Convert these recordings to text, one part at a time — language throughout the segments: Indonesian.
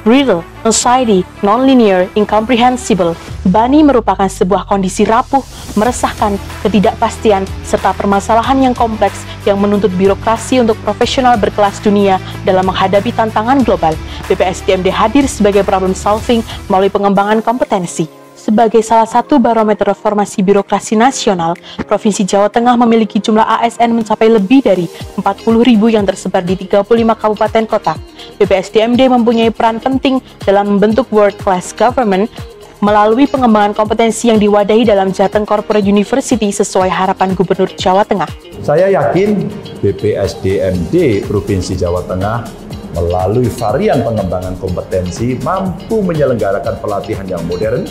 brittle, unsightly, non-linear, incomprehensible. BANI merupakan sebuah kondisi rapuh, meresahkan, ketidakpastian, serta permasalahan yang kompleks yang menuntut birokrasi untuk profesional berkelas dunia dalam menghadapi tantangan global. BPSDMD hadir sebagai problem solving melalui pengembangan kompetensi. Sebagai salah satu barometer reformasi birokrasi nasional, Provinsi Jawa Tengah memiliki jumlah ASN mencapai lebih dari 40.000 yang tersebar di 35 kabupaten kota. BPSDMD mempunyai peran penting dalam membentuk world class government melalui pengembangan kompetensi yang diwadahi dalam Jateng Corporate University sesuai harapan Gubernur Jawa Tengah. Saya yakin BPSDMD Provinsi Jawa Tengah melalui varian pengembangan kompetensi mampu menyelenggarakan pelatihan yang modern,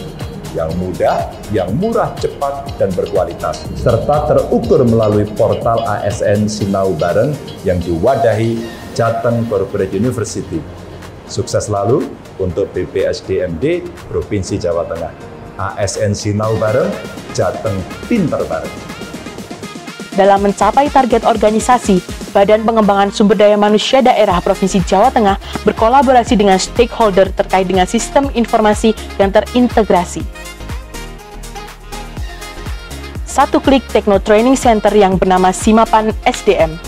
yang mudah, yang murah, cepat, dan berkualitas, serta terukur melalui portal ASN Sinau Bareng yang diwadahi Jateng Corporate University. Sukses selalu untuk BPSDMD Provinsi Jawa Tengah. ASN Sinau Bareng, Jateng Pinter Bareng. Dalam mencapai target organisasi, Badan Pengembangan Sumber Daya Manusia Daerah Provinsi Jawa Tengah berkolaborasi dengan stakeholder terkait dengan sistem informasi yang terintegrasi. Satu klik Tekno Training Center yang bernama Simapan SDM.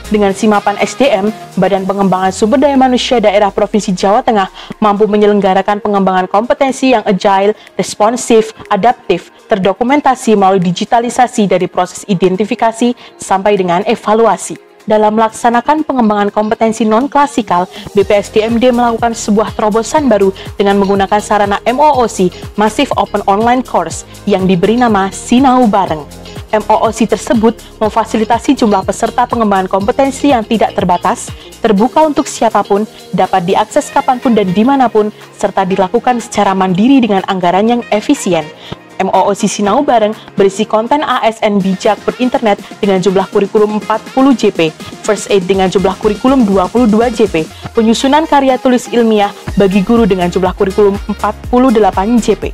Dengan Simapan SDM, Badan Pengembangan Sumber Daya Manusia Daerah Provinsi Jawa Tengah mampu menyelenggarakan pengembangan kompetensi yang agile, responsif, adaptif, terdokumentasi melalui digitalisasi dari proses identifikasi sampai dengan evaluasi. Dalam melaksanakan pengembangan kompetensi non-klasikal, BPSDMD melakukan sebuah terobosan baru dengan menggunakan sarana MOOC, Massive Open Online Course, yang diberi nama Sinau Bareng. MOOC tersebut memfasilitasi jumlah peserta pengembangan kompetensi yang tidak terbatas, terbuka untuk siapapun, dapat diakses kapanpun dan dimanapun, serta dilakukan secara mandiri dengan anggaran yang efisien. MOOC Sinau Bareng berisi konten ASN bijak berinternet dengan jumlah kurikulum 40 JP, First Aid dengan jumlah kurikulum 22 JP, penyusunan karya tulis ilmiah bagi guru dengan jumlah kurikulum 48 JP.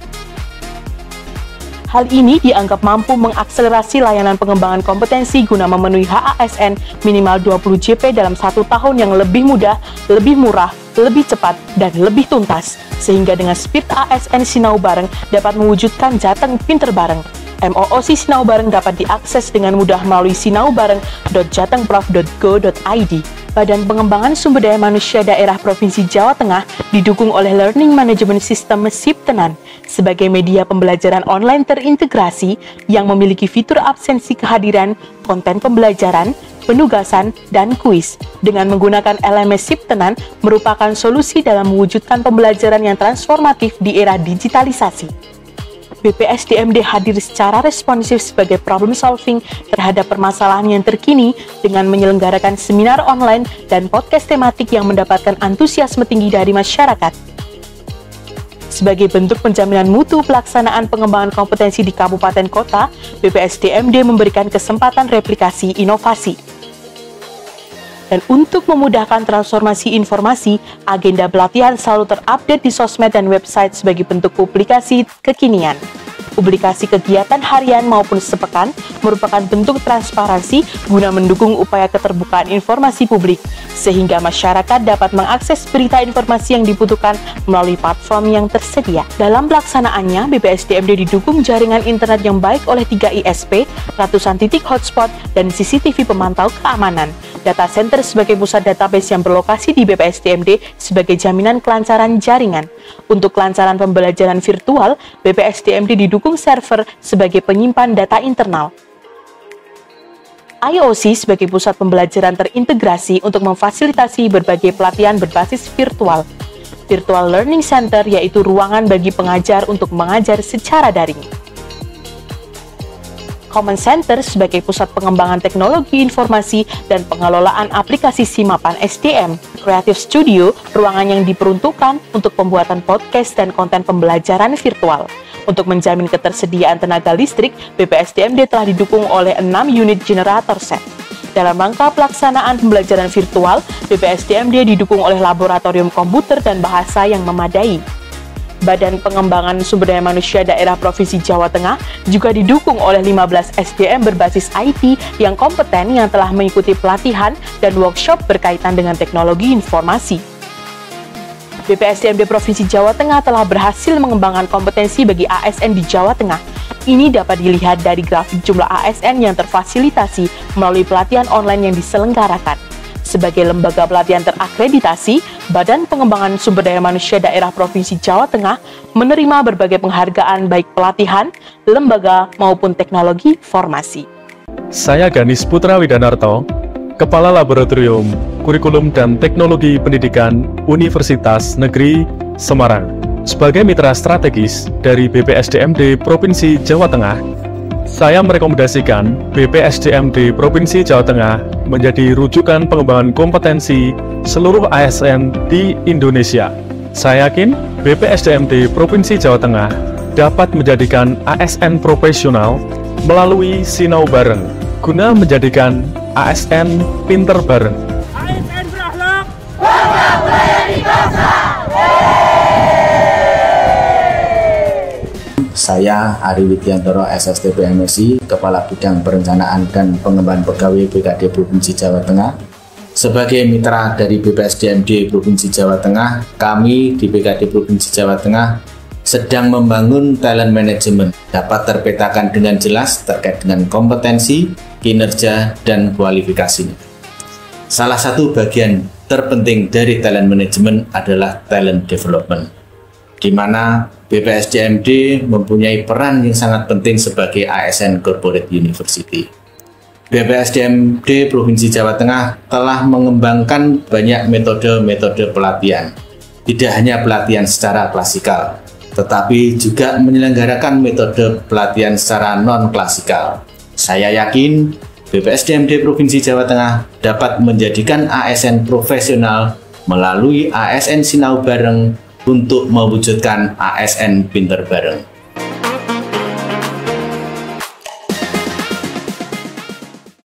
Hal ini dianggap mampu mengakselerasi layanan pengembangan kompetensi guna memenuhi hak ASN minimal 20 JP dalam 1 tahun yang lebih mudah, lebih murah, lebih cepat, dan lebih tuntas. Sehingga dengan Spirit ASN Sinau Bareng dapat mewujudkan Jateng Pinter Bareng. MOOC Sinau Bareng dapat diakses dengan mudah melalui sinaubareng.jatengprof.go.id. Badan Pengembangan Sumber Daya Manusia Daerah Provinsi Jawa Tengah didukung oleh Learning Management System Siptenan sebagai media pembelajaran online terintegrasi yang memiliki fitur absensi kehadiran, konten pembelajaran, penugasan, dan kuis. Dengan menggunakan LMS Siptenan merupakan solusi dalam mewujudkan pembelajaran yang transformatif di era digitalisasi. BPSDMD hadir secara responsif sebagai problem solving terhadap permasalahan yang terkini dengan menyelenggarakan seminar online dan podcast tematik yang mendapatkan antusiasme tinggi dari masyarakat. Sebagai bentuk penjaminan mutu pelaksanaan pengembangan kompetensi di kabupaten kota, BPSDMD memberikan kesempatan replikasi inovasi. Dan untuk memudahkan transformasi informasi, agenda pelatihan selalu terupdate di sosmed dan website sebagai bentuk publikasi kekinian. Publikasi kegiatan harian maupun sepekan merupakan bentuk transparansi guna mendukung upaya keterbukaan informasi publik, sehingga masyarakat dapat mengakses berita informasi yang dibutuhkan melalui platform yang tersedia. Dalam pelaksanaannya, BPSDMD didukung jaringan internet yang baik oleh 3 ISP, ratusan titik hotspot, dan CCTV pemantau keamanan. Data center sebagai pusat database yang berlokasi di BPSDMD sebagai jaminan kelancaran jaringan. Untuk kelancaran pembelajaran virtual, BPSDMD didukung server sebagai penyimpan data internal. IOC sebagai pusat pembelajaran terintegrasi untuk memfasilitasi berbagai pelatihan berbasis virtual. Virtual Learning Center yaitu ruangan bagi pengajar untuk mengajar secara daring. Common Center sebagai pusat pengembangan teknologi informasi dan pengelolaan aplikasi Simapan SDM. Creative Studio, ruangan yang diperuntukkan untuk pembuatan podcast dan konten pembelajaran virtual. Untuk menjamin ketersediaan tenaga listrik, BPSDMD telah didukung oleh 6 unit generator set. Dalam rangka pelaksanaan pembelajaran virtual, BPSDMD didukung oleh laboratorium komputer dan bahasa yang memadai. Badan Pengembangan Sumber Daya Manusia Daerah Provinsi Jawa Tengah juga didukung oleh 15 SDM berbasis IT yang kompeten yang telah mengikuti pelatihan dan workshop berkaitan dengan teknologi informasi. BPSDMD Provinsi Jawa Tengah telah berhasil mengembangkan kompetensi bagi ASN di Jawa Tengah. Ini dapat dilihat dari grafik jumlah ASN yang terfasilitasi melalui pelatihan online yang diselenggarakan. Sebagai lembaga pelatihan terakreditasi, Badan Pengembangan Sumber Daya Manusia Daerah Provinsi Jawa Tengah menerima berbagai penghargaan baik pelatihan, lembaga, maupun teknologi formasi. Saya Ganis Putra Widanarto, Kepala Laboratorium Kurikulum dan Teknologi Pendidikan Universitas Negeri Semarang. Sebagai mitra strategis dari BPSDMD Provinsi Jawa Tengah, saya merekomendasikan BPSDMD Provinsi Jawa Tengah menjadi rujukan pengembangan kompetensi seluruh ASN di Indonesia. Saya yakin BPSDMD Provinsi Jawa Tengah dapat menjadikan ASN profesional melalui Sinau Bareng, guna menjadikan ASN pinter bareng. ASN berakhlak, bangga melayani bangsa. Saya Ari Widiantoro, SSTP MSI, Kepala Bidang Perencanaan dan Pengembangan Pegawai BKD Provinsi Jawa Tengah. Sebagai mitra dari BPSDMD Provinsi Jawa Tengah, kami di BKD Provinsi Jawa Tengah sedang membangun talent management, dapat terpetakan dengan jelas terkait dengan kompetensi, kinerja, dan kualifikasinya. Salah satu bagian terpenting dari talent management adalah talent development, di mana BPSDMD mempunyai peran yang sangat penting sebagai ASN Corporate University. BPSDMD Provinsi Jawa Tengah telah mengembangkan banyak metode-metode pelatihan, tidak hanya pelatihan secara klasikal, tetapi juga menyelenggarakan metode pelatihan secara non-klasikal. Saya yakin BPSDMD Provinsi Jawa Tengah dapat menjadikan ASN profesional melalui ASN Sinau Bareng untuk mewujudkan ASN pinter bareng.